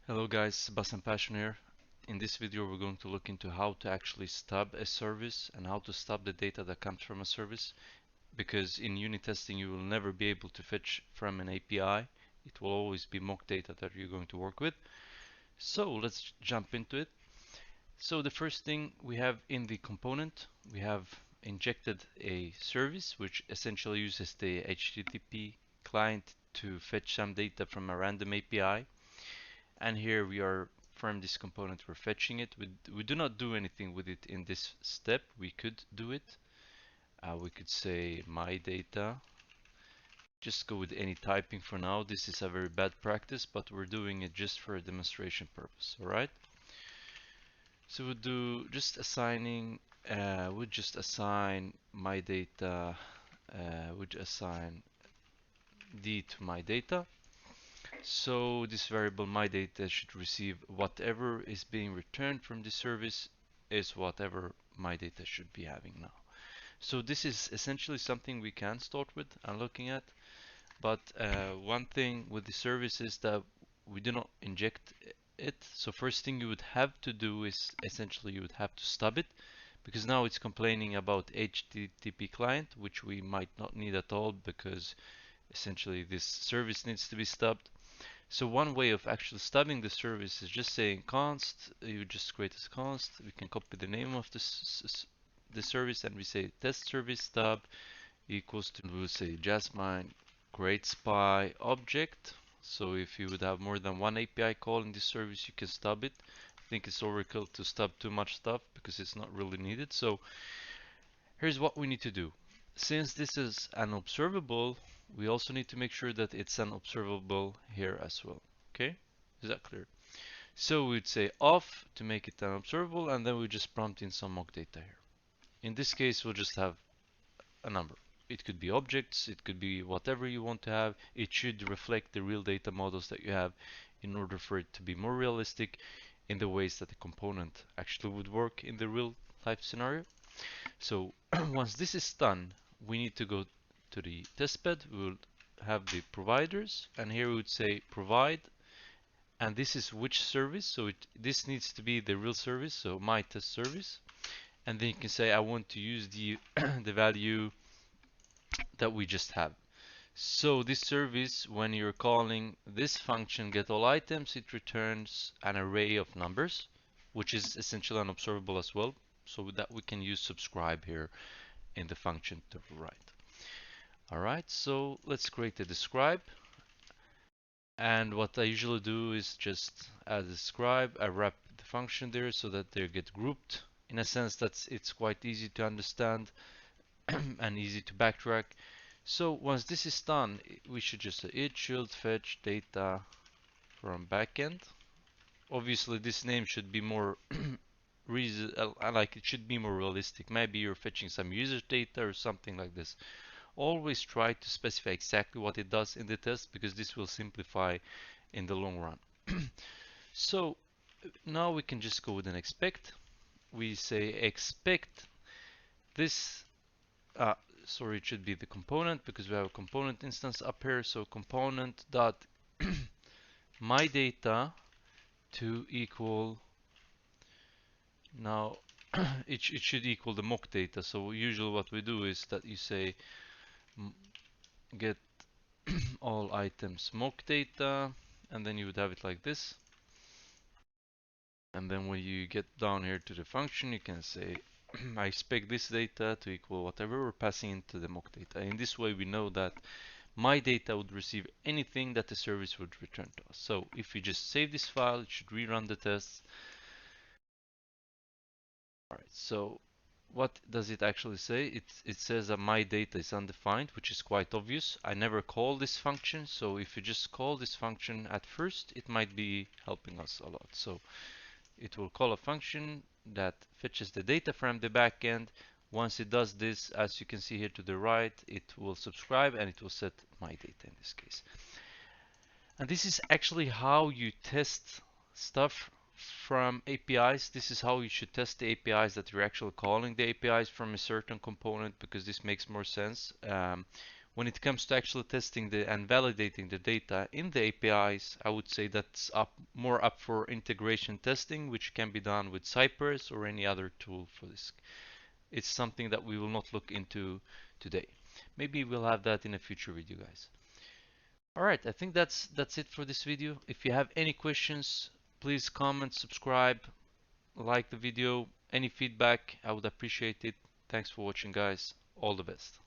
Hello guys, Sebastian Passion here. In this video we're going to look into how to actually stub a service and how to stub the data that comes from a service, because in unit testing you will never be able to fetch from an API. It will always be mock data that you're going to work with. So let's jump into it. So the first thing we have in the component, we have injected a service which essentially uses the HTTP client to fetch some data from a random API. And here we are from this component, we're fetching it. We do not do anything with it in this step. We could do it. We could say my data. Just go with any typing for now. This is a very bad practice, but we're doing it just for a demonstration purpose. All right. So we'll do just assigning. We'll just assign my data. We'll assign d to my data. So this variable my data should receive whatever is being returned from this service is whatever my data should be having now. So this is essentially something we can start with and looking at, but one thing with the service is that we do not inject it. So first thing you would have to do is essentially you would have to stub it, because now it's complaining about HTTP client, which we might not need at all, because essentially this service needs to be stubbed. So one way of actually stubbing the service is just saying const. You just create this const. We can copy the name of the service and we say test service stub equals to, we'll say Jasmine create spy object. So if you would have more than one API call in this service, you can stub it. I think it's overkill to stub too much stuff because it's not really needed. So here's what we need to do. Since this is an observable, we also need to make sure that it's an observable here as well. Okay, is that clear? So we'd say off to make it an observable, and then we just prompt in some mock data here. In this case, we'll just have a number. It could be objects, it could be whatever you want to have. It should reflect the real data models that you have in order for it to be more realistic in the ways that the component actually would work in the real life scenario. So once this is done, we need to go to the testbed. We will have the providers, and here we would say provide, and this is which service. So this needs to be the real service, so my test service. And then you can say I want to use the the value that we just have. So this service, when you're calling this function get all items, it returns an array of numbers, which is essentially an observable as well. So that we can use subscribe here in the function to the right. Alright, so let's create a describe. And what I usually do is just add a describe. I wrap the function there so that they get grouped in a sense that it's quite easy to understand and easy to backtrack. So once this is done, we should just say it should fetch data from backend. Obviously, this name should be more reason, like it should be more realistic. Maybe you're fetching some user data or something like this. Always try to specify exactly what it does in the test, because this will simplify in the long run. So now we can just go with an expect. We say expect this, uh, sorry, it should be the component because we have a component instance up here. So component dot my data to equal, now it should equal the mock data. So usually what we do is that you say get all items mock data, and then you would have it like this. And then when you get down here to the function, you can say I expect this data to equal whatever we're passing into the mock data. In this way, we know that my data would receive anything that the service would return to us. So if we just save this file, it should rerun the tests. All right, so what does it actually say? It says that my data is undefined, which is quite obvious. I never call this function, so if you just call this function at first, it might be helping us a lot. So it will call a function that fetches the data from the backend. Once it does this, as you can see here to the right, it will subscribe and it will set my data in this case. And this is actually how you test stuff from APIs. This is how you should test the APIs, that you're actually calling the APIs from a certain component, because this makes more sense. When it comes to actually testing and validating the data in the APIs, I would say that's more up for integration testing, which can be done with Cypress or any other tool for this. It's something that we will not look into today. Maybe we'll have that in a future video, guys. All right, I think that's it for this video. If you have any questions, please comment, subscribe, like the video. Any feedback, I would appreciate it. Thanks for watching, guys. All the best.